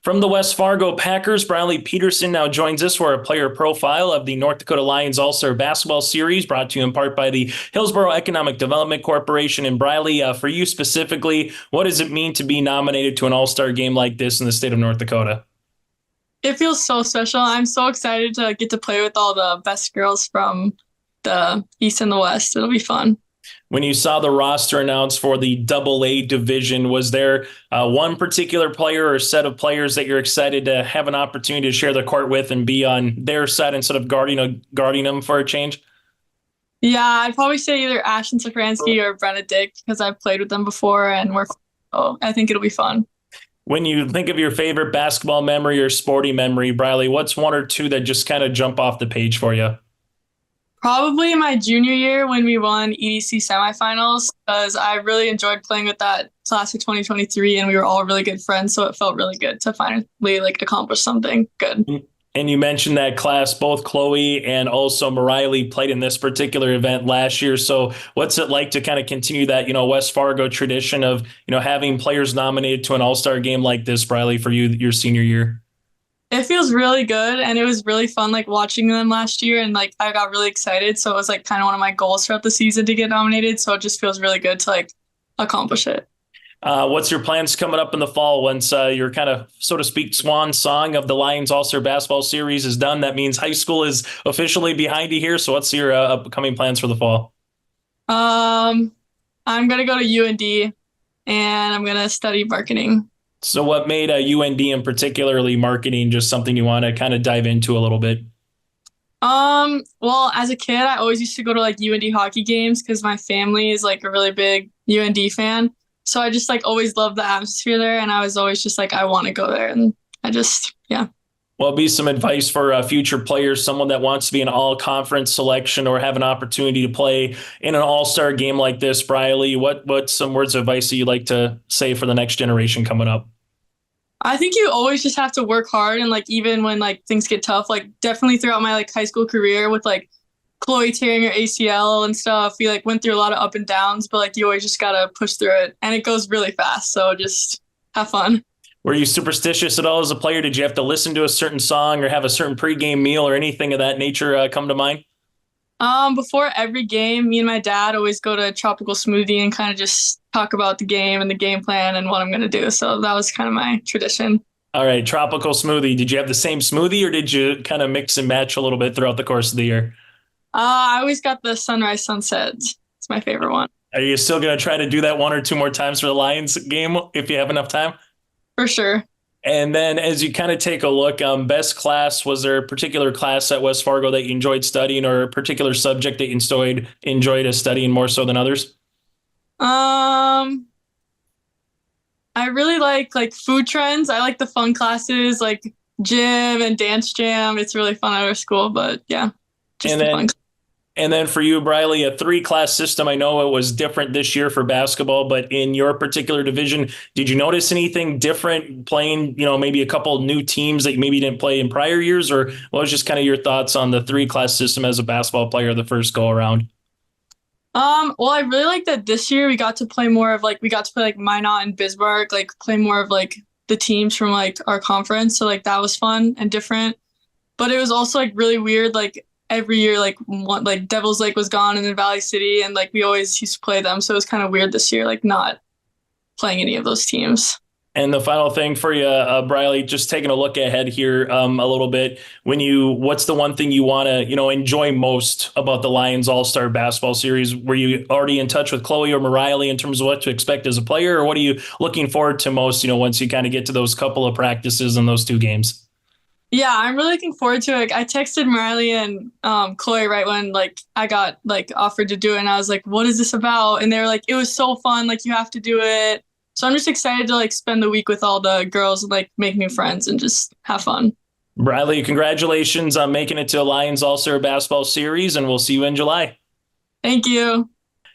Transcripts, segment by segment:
From the West Fargo Packers, Brylie Peterson now joins us for a player profile of the North Dakota Lions All-Star Basketball Series, brought to you in part by the Hillsborough Economic Development Corporation. And Brylie, for you specifically, what does it mean to be nominated to an All-Star game like this in the state of North Dakota? It feels so special. I'm so excited to get to play with all the best girls from the East and the West. It'll be fun. When you saw the roster announced for the Double-A division, was there one particular player or set of players that you're excited to have an opportunity to share the court with and be on their side instead of guarding them for a change? Yeah, I'd probably say either Ashton Safransky or Brenna Dick because I've played with them before and I think it'll be fun. When you think of your favorite basketball memory or sporting memory, Brylie, what's one or two that just kind of jump off the page for you? Probably my junior year when we won EDC semifinals because I really enjoyed playing with that class of 2023 and we were all really good friends. So it felt really good to finally accomplish something good. And you mentioned that class, both Chloe and also Brylie played in this particular event last year. So what's it like to kind of continue that, West Fargo tradition of, having players nominated to an all-star game like this, Brylie, for you, your senior year? It feels really good, and it was really fun, watching them last year, and, I got really excited, so it was, kind of one of my goals throughout the season to get nominated, so it just feels really good to, accomplish it. What's your plans coming up in the fall once your kind of, so to speak, swan song of the Lions All-Star Basketball Series is done? That means high school is officially behind you here, so what's your upcoming plans for the fall? I'm going to go to UND, and I'm going to study marketing. So what made UND and particularly marketing just something you want to kind of dive into a little bit? Well, as a kid, I always used to go to UND hockey games because my family is a really big UND fan. So I just always loved the atmosphere there, and I was always just I want to go there, and yeah. Well, be some advice for future players, someone that wants to be an all-conference selection or have an opportunity to play in an all-star game like this, Brylie. What's some words of advice that you'd like to say for the next generation coming up? I think you always just have to work hard, and even when things get tough, definitely throughout my high school career with Chloe tearing her ACL and stuff, we went through a lot of up and downs, but you always just gotta push through it, and it goes really fast. So just have fun. Were you superstitious at all as a player? Did you have to listen to a certain song or have a certain pregame meal or anything of that nature come to mind? Before every game, me and my dad always go to Tropical Smoothie and kind of just talk about the game and the game plan and what I'm going to do. So that was kind of my tradition. All right, Tropical Smoothie. Did you have the same smoothie or did you kind of mix and match a little bit throughout the course of the year? I always got the sunrise sunset. It's my favorite one. Are you still going to try to do that one or two more times for the Lions game if you have enough time? For sure. And then as you kind of take a look, best class, was there a particular class at West Fargo that you enjoyed studying or a particular subject that you enjoyed studying more so than others? I really like food trends. I like the fun classes like gym and dance jam. It's really fun at our school, but yeah, just the fun. And then for you, Brylie, a 3-class system. I know it was different this year for basketball, but in your particular division, did you notice anything different playing, maybe a couple new teams that you maybe didn't play in prior years? Or what was just kind of your thoughts on the 3-class system as a basketball player the first go around? Well, I really like that this year we got to play more of Minot and Bismarck, play more of the teams from our conference. So that was fun and different. But it was also really weird, every year, Devil's Lake was gone and then Valley City, and we always used to play them. So it was kind of weird this year, not playing any of those teams. And the final thing for you, Brylie, just taking a look ahead here a little bit. What's the one thing you want to, enjoy most about the Lions All-Star Basketball Series? Were you already in touch with Chloe or Brylie in terms of what to expect as a player, or what are you looking forward to most, once you kind of get to those couple of practices and those 2 games? Yeah, I'm really looking forward to it. I texted Brylie and Chloe right when I got offered to do it, and I was like, "What is this about?" And they were like, "It was so fun. You have to do it." So I'm just excited to spend the week with all the girls and make new friends and just have fun. Brylie, congratulations on making it to the Lions All-Star Basketball Series, and we'll see you in July. Thank you.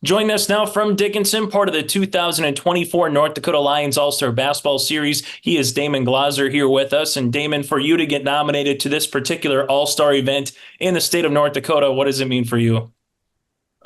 Joining us now from Dickinson, part of the 2024 North Dakota Lions All-Star Basketball Series. He is Damon Glaser here with us. And Damon, for you to get nominated to this particular All-Star event in the state of North Dakota, what does it mean for you?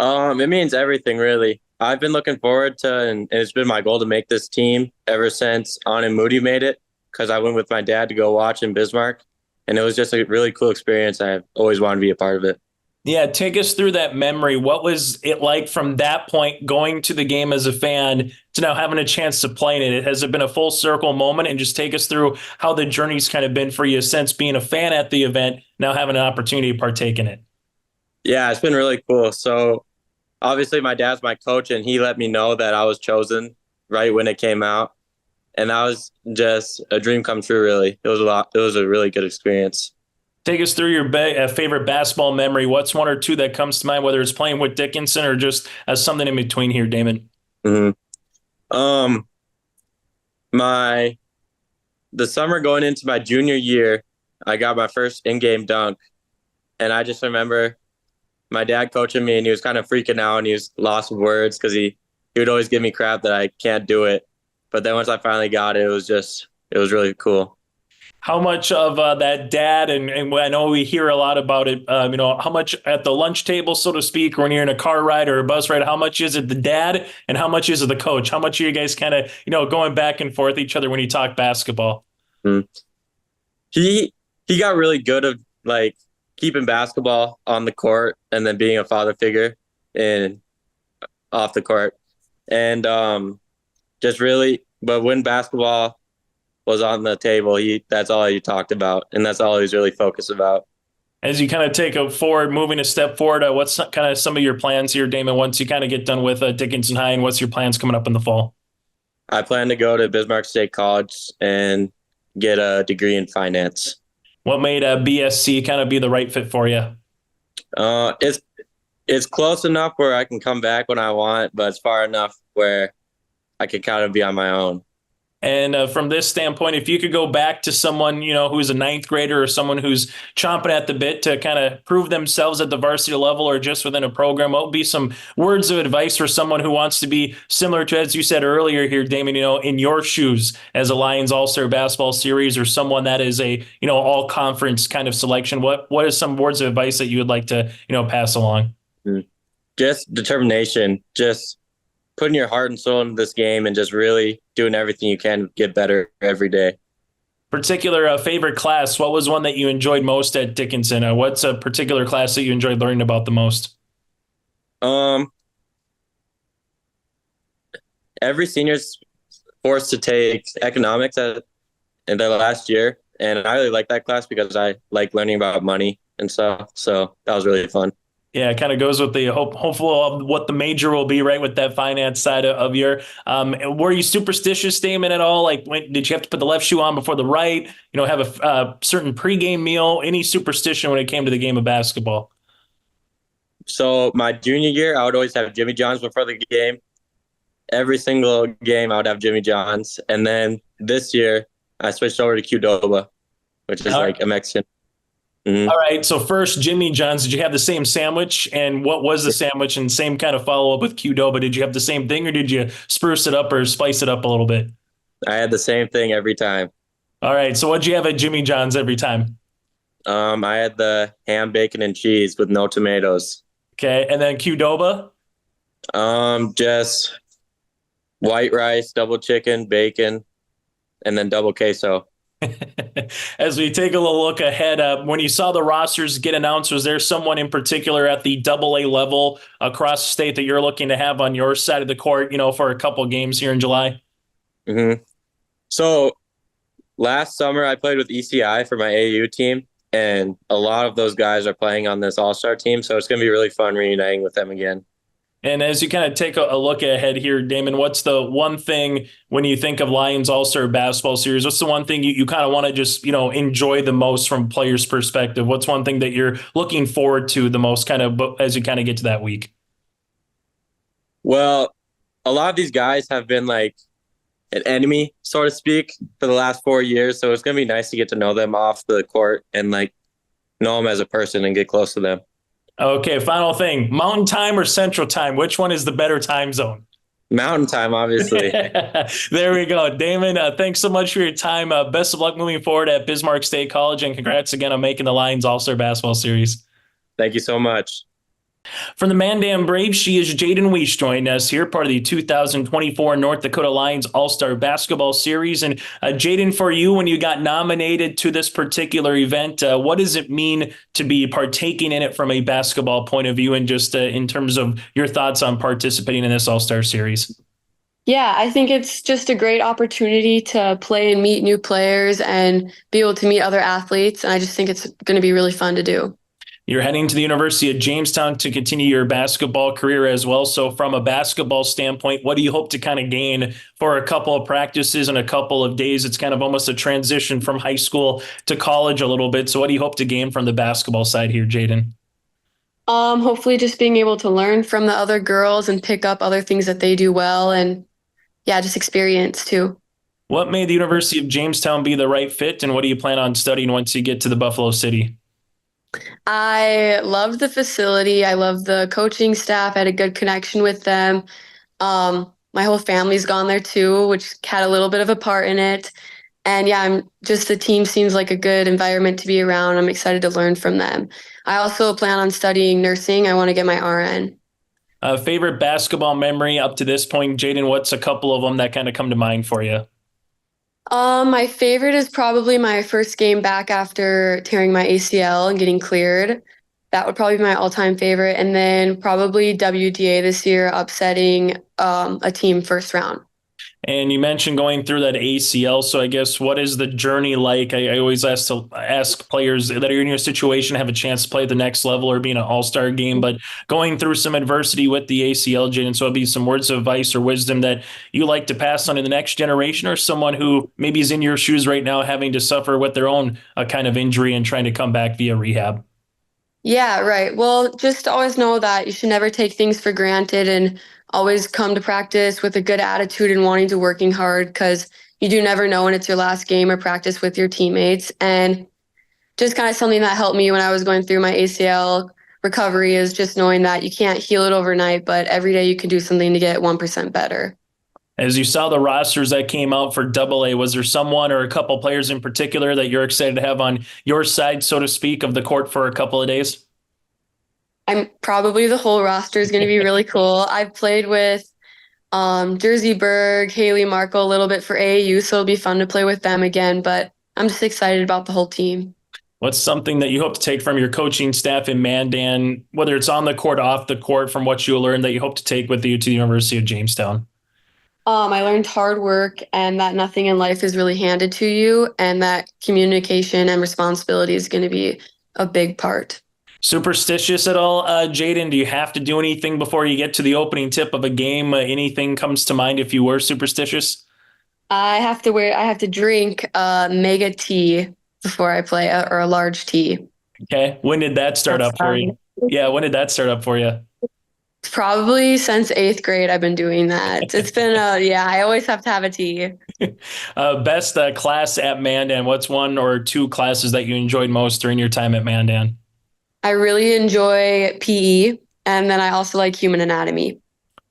It means everything, really. I've been looking forward to, and it's been my goal to make this team ever since An and Moody made it. because I went with my dad to go watch in Bismarck, and it was just a really cool experience. I've always wanted to be a part of it. Yeah, take us through that memory. What was it like from that point going to the game as a fan to now having a chance to play in it? Has it been a full circle moment? And just take us through how the journey's kind of been for you since being a fan at the event, now having an opportunity to partake in it. Yeah, it's been really cool. So obviously my dad's my coach, and he let me know that I was chosen right when it came out. And that was just a dream come true, really. It was a lot. It was a really good experience. Take us through your favorite basketball memory. What's one or two that comes to mind, whether it's playing with Dickinson or just something in between here, Damon? Mm-hmm. My the summer going into my junior year, I got my first in-game dunk, and I just remember my dad coaching me, and he was kind of freaking out, and he was lost with words because he would always give me crap that I can't do it. But then once I finally got it, it was really cool. How much of that dad, and I know we hear a lot about it, how much at the lunch table, so to speak, or when you're in a car ride or a bus ride, how much is it the dad and how much is it the coach? How much are you guys kind of, going back and forth each other when you talk basketball? Mm-hmm. He got really good at like keeping basketball on the court and then being a father figure in off the court. And just really, but when basketball was on the table, that's all he talked about, and that's all he was really focused about. As you kind of take moving a step forward, what's kind of some of your plans here, Damon, once you kind of get done with Dickinson High, and what's your plans coming up in the fall? I plan to go to Bismarck State College and get a degree in finance. What made BSC kind of be the right fit for you? It's close enough where I can come back when I want, but it's far enough where I could kind of be on my own. And from this standpoint, if you could go back to someone, who's a ninth grader or someone who's chomping at the bit to kind of prove themselves at the varsity level or just within a program, what would be some words of advice for someone who wants to be similar to, as you said earlier here, Damon, in your shoes as a Lions All-Star Basketball Series or someone that is a, all-conference kind of selection? What is some words of advice that you would like to, pass along? Just determination, just putting your heart and soul into this game and just really doing everything you can to get better every day. Particular favorite class, what was one that you enjoyed most at Dickinson? What's a particular class that you enjoyed learning about the most? Every senior's forced to take economics in their last year, and I really like that class because I like learning about money and stuff, so that was really fun. Yeah, it kind of goes with the hopeful of what the major will be, right, with that finance side of your. Were you superstitious, Damon, at all? Like, did you have to put the left shoe on before the right? Have a certain pregame meal? Any superstition when it came to the game of basketball? So my junior year, I would always have Jimmy John's before the game. Every single game, I would have Jimmy John's, and then this year, I switched over to Qdoba, which is like a Mexican. Mm-hmm. All right. So first, Jimmy John's, did you have the same sandwich? And what was the sandwich? And same kind of follow up with Qdoba. Did you have the same thing or did you spruce it up or spice it up a little bit? I had the same thing every time. All right. So what'd you have at Jimmy John's every time? I had the ham, bacon, and cheese with no tomatoes. Okay. And then Qdoba? Just white rice, double chicken, bacon, and then double queso. As we take a little look ahead, when you saw the rosters get announced, was there someone in particular at the AA level across the state that you're looking to have on your side of the court, for a couple of games here in July? Mm-hmm. So last summer I played with ECI for my AAU team, and a lot of those guys are playing on this all-star team. So it's going to be really fun reuniting with them again. And as you kind of take a look ahead here, Damon, what's the one thing when you think of Lions All-Star Basketball Series, what's the one thing you kind of want to just, enjoy the most from players' perspective? What's one thing that you're looking forward to the most kind of as you kind of get to that week? Well, a lot of these guys have been like an enemy, so to speak, for the last 4 years. So it's going to be nice to get to know them off the court and like know them as a person and get close to them. Okay, final thing. Mountain time or Central time? Which one is the better time zone? Mountain time, obviously. There we go. Damon, thanks so much for your time. Best of luck moving forward at Bismarck State College, and congrats again on making the Lions All-Star Basketball Series. Thank you so much. From the Mandan Braves, she is Jayden Wiest joining us here, part of the 2024 North Dakota Lions All-Star Basketball Series. And Jayden, for you, when you got nominated to this particular event, what does it mean to be partaking in it from a basketball point of view, and just in terms of your thoughts on participating in this All-Star Series? Yeah, I think it's just a great opportunity to play and meet new players and be able to meet other athletes. And I just think it's going to be really fun to do. You're heading to the University of Jamestown to continue your basketball career as well. So from a basketball standpoint, what do you hope to kind of gain for a couple of practices and a couple of days? It's kind of almost a transition from high school to college a little bit. So what do you hope to gain from the basketball side here, Jayden? Hopefully just being able to learn from the other girls and pick up other things that they do well, and yeah, just experience too. What made the University of Jamestown be the right fit, and what do you plan on studying once you get to the Buffalo City? I love the facility. I love the coaching staff. I had a good connection with them. My whole family's gone there too, which had a little bit of a part in it. And yeah, the team seems like a good environment to be around. I'm excited to learn from them. I also plan on studying nursing. I want to get my RN. Favorite basketball memory up to this point, Jayden? What's a couple of them that kind of come to mind for you? My favorite is probably my first game back after tearing my ACL and getting cleared. That would probably be my all-time favorite. And then probably WDA this year, upsetting a team first round. And you mentioned going through that ACL. So I guess what is the journey like? I always ask players that are in your situation, have a chance to play at the next level or be in an all-star game, but going through some adversity with the ACL, Jayden. So it'd be some words of advice or wisdom that you like to pass on to the next generation, or someone who maybe is in your shoes right now, having to suffer with their own kind of injury and trying to come back via rehab. Yeah, right. Well, just always know that you should never take things for granted and always come to practice with a good attitude and wanting to working hard, because you do never know when it's your last game or practice with your teammates. And just kind of something that helped me when I was going through my ACL recovery is just knowing that you can't heal it overnight, but every day you can do something to get 1% better. As you saw the rosters that came out for AA, was there someone or a couple players in particular that you're excited to have on your side, so to speak, of the court for a couple of days? I'm probably the whole roster is going to be really cool. I've played with Jersey Berg, Haley Markle a little bit for AAU, so it'll be fun to play with them again, but I'm just excited about the whole team. What's something that you hope to take from your coaching staff in Mandan, whether it's on the court, off the court, from what you learned, that you hope to take with you to the University of Jamestown? I learned hard work and that nothing in life is really handed to you, and that communication and responsibility is going to be a big part. Superstitious at all, Jayden? Do you have to do anything before you get to the opening tip of a game? Anything comes to mind if you were superstitious? I have to drink mega tea before I play, or a large tea. Okay. When did that start up for you? Yeah, when did that start up for you? Probably since 8th grade, I've been doing that. It's been I always have to have a tea. Best class at Mandan. What's one or two classes that you enjoyed most during your time at Mandan? I really enjoy PE, and then I also like human anatomy.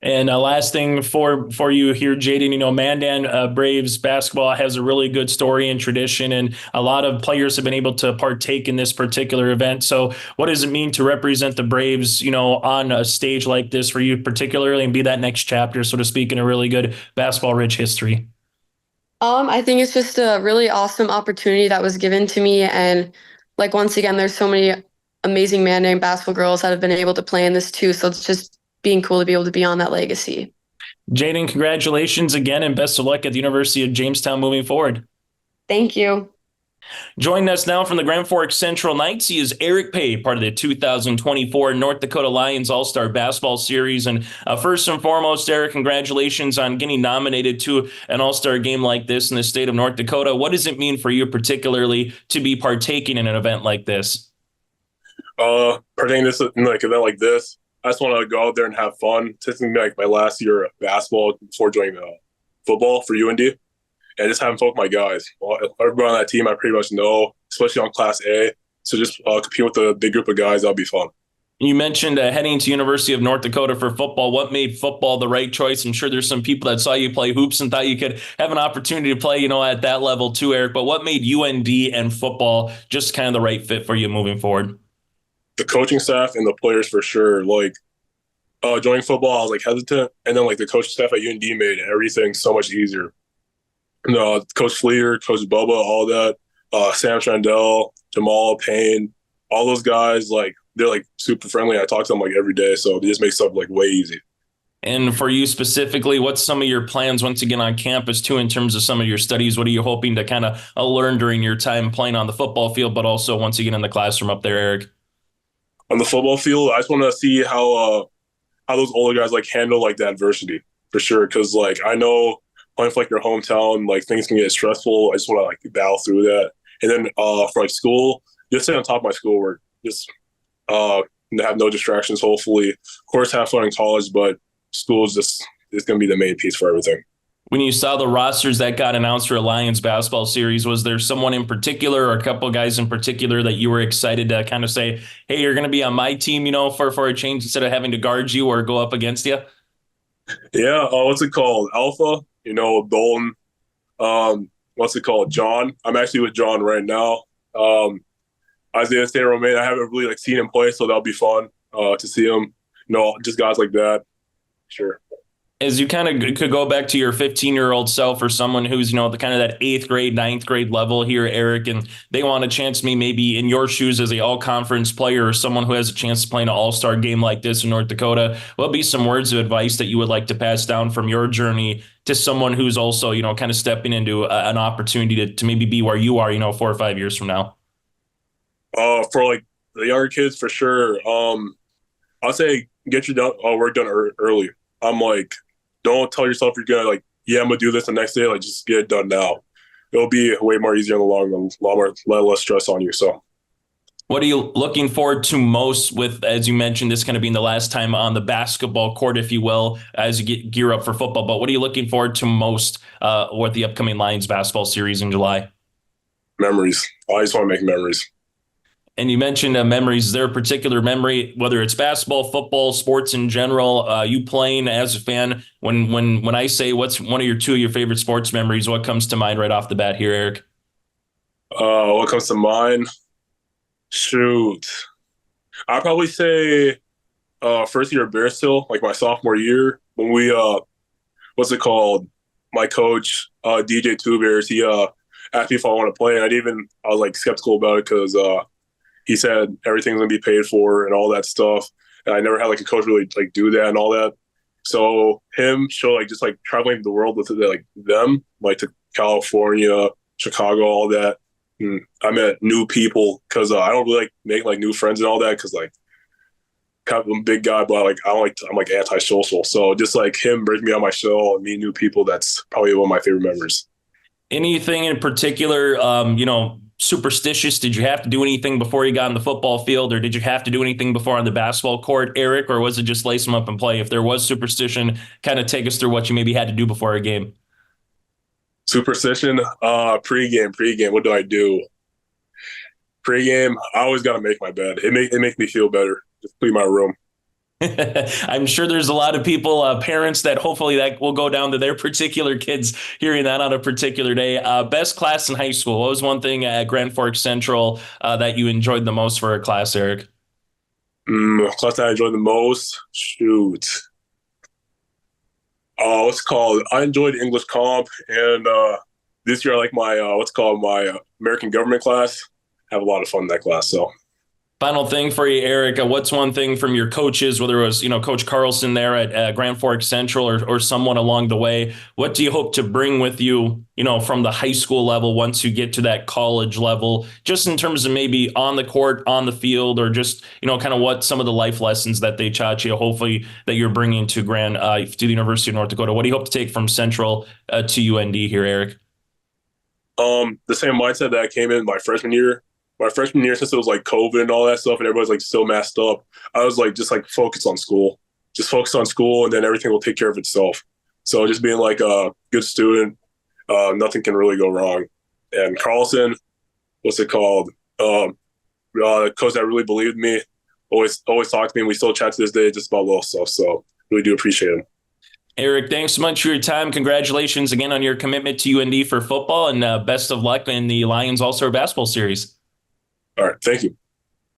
And last thing for you here, Jayden, Mandan Braves basketball has a really good story and tradition, and a lot of players have been able to partake in this particular event. So what does it mean to represent the Braves, on a stage like this for you particularly, and be that next chapter, so to speak, in a really good basketball-rich history? I think it's just a really awesome opportunity that was given to me. And once again, there's so many amazing Mandan basketball girls that have been able to play in this too. So it's just being cool to be able to be on that legacy. Jayden, congratulations again, and best of luck at the University of Jamestown moving forward. Thank you. Joining us now from the Grand Forks Central Knights, he is Erick Paye, part of the 2024 North Dakota Lions All-Star Basketball Series. And first and foremost, Erick, congratulations on getting nominated to an All-Star game like this in the state of North Dakota. What does it mean for you particularly to be partaking in an event like this? Partaking in an event like this, I just want to go out there and have fun. It's going to be my last year of basketball before joining football for UND, and just having fun with my guys. Well, everybody on that team I pretty much know, especially on Class A. So just compete with a big group of guys, that'll be fun. You mentioned heading to University of North Dakota for football. What made football the right choice? I'm sure there's some people that saw you play hoops and thought you could have an opportunity to play, at that level too, Erick. But what made UND and football just kind of the right fit for you moving forward? the coaching staff and the players for sure. Like joining football, I was like hesitant, and then like the coaching staff at UND made everything so much easier. Coach Fleer, Coach Bubba, all that, Sam Trandell, Jamal Payne, all those guys, like they're like super friendly. I talk to them like every day, so it just makes stuff like way easy. And for you specifically, what's some of your plans once again on campus too, in terms of some of your studies? What are you hoping to kind of learn during your time playing on the football field, but also once again in the classroom up there, Erick? On the football field, I just want to see how those older guys like handle like the adversity for sure. Because like I know playing for like your hometown, like things can get stressful. I just want to like battle through that. And then for like school, just stay on top of my schoolwork. Just have no distractions. Hopefully, of course, have fun in college, but school is going to be the main piece for everything. When you saw the rosters that got announced for a Lions basketball series, was there someone in particular or a couple of guys in particular that you were excited to kind of say, hey, you're going to be on my team, for a change instead of having to guard you or go up against you? Yeah. What's it called? Alpha, Dalton. What's it called? John. I'm actually with John right now. Isaiah St. Romain, I haven't really like seen him play, so that'll be fun to see him. Just guys like that. Sure. As you kind of could go back to your 15-year-old self or someone who's, the kind of that 8th grade, 9th grade level here, Erick, and they want a chance to be maybe in your shoes as a all-conference player or someone who has a chance to play an all-star game like this in North Dakota, what would be some words of advice that you would like to pass down from your journey to someone who's also, kind of stepping into an opportunity to maybe be where you are, 4 or 5 years from now? For like the younger kids, for sure. I'll say get your work done early. I'm like, don't tell yourself you're gonna like, yeah, I'm gonna do this the next day. Like, just get it done now. It'll be way more easier in the long run, a lot less stress on you. So, what are you looking forward to most with, as you mentioned, this kind of being the last time on the basketball court, if you will, as you gear up for football? But what are you looking forward to most with the upcoming Lions basketball series in July? Memories. I just want to make memories. And you mentioned memories. Is there a particular memory, whether it's basketball, football, sports in general, you playing as a fan? When I say what's one of two of your favorite sports memories, what comes to mind right off the bat here, Erick? What comes to mind? Shoot. I'd probably say first year of Bear Still, like my sophomore year, when we what's it called? My coach, DJ Two Bears, he asked me if I want to play, and I was like skeptical about it because he said everything's gonna be paid for and all that stuff. And I never had like a coach really like do that and all that. So him show like just like traveling the world with like them, like to California, Chicago, all that. And I met new people because I don't really like make like new friends and all that because like kind of a big guy, but like I'm like antisocial. So just like him bringing me on my show and meeting new people, that's probably one of my favorite memories. Anything in particular, superstitious? Did you have to do anything before you got on the football field, or did you have to do anything before on the basketball court, Erick, or was it just lace them up and play? If there was superstition, kind of take us through what you maybe had to do before a game. Superstition, pregame. What do I do? Pregame, I always got to make my bed. It makes me feel better. Just clean my room. I'm sure there's a lot of people, parents, that hopefully that will go down to their particular kids hearing that on a particular day. Best class in high school. What was one thing at Grand Forks Central that you enjoyed the most for a class, Erick? Class that I enjoyed the most? Shoot. What's it called? I enjoyed English comp, and this year I like my my American government class. I have a lot of fun in that class. So. Final thing for you, Erick. What's one thing from your coaches, whether it was, Coach Carlson there at Grand Forks Central or someone along the way, what do you hope to bring with you, from the high school level once you get to that college level, just in terms of maybe on the court, on the field, or just, kind of what some of the life lessons that they taught you, hopefully that you're bringing to to the University of North Dakota? What do you hope to take from Central to UND here, Erick? The same mindset that I came in my freshman year. My freshman year, since it was like COVID and all that stuff and everybody's like still masked up, I was like, just like focus on school. Just focus on school and then everything will take care of itself. So just being like a good student, nothing can really go wrong. And Carlson, what's it called? Coach that really believed in me, always talked to me, and we still chat to this day just about little stuff. So really do appreciate him. Erick, thanks so much for your time. Congratulations again on your commitment to UND for football, and best of luck in the Lions All-Star Basketball Series. All right. Thank you.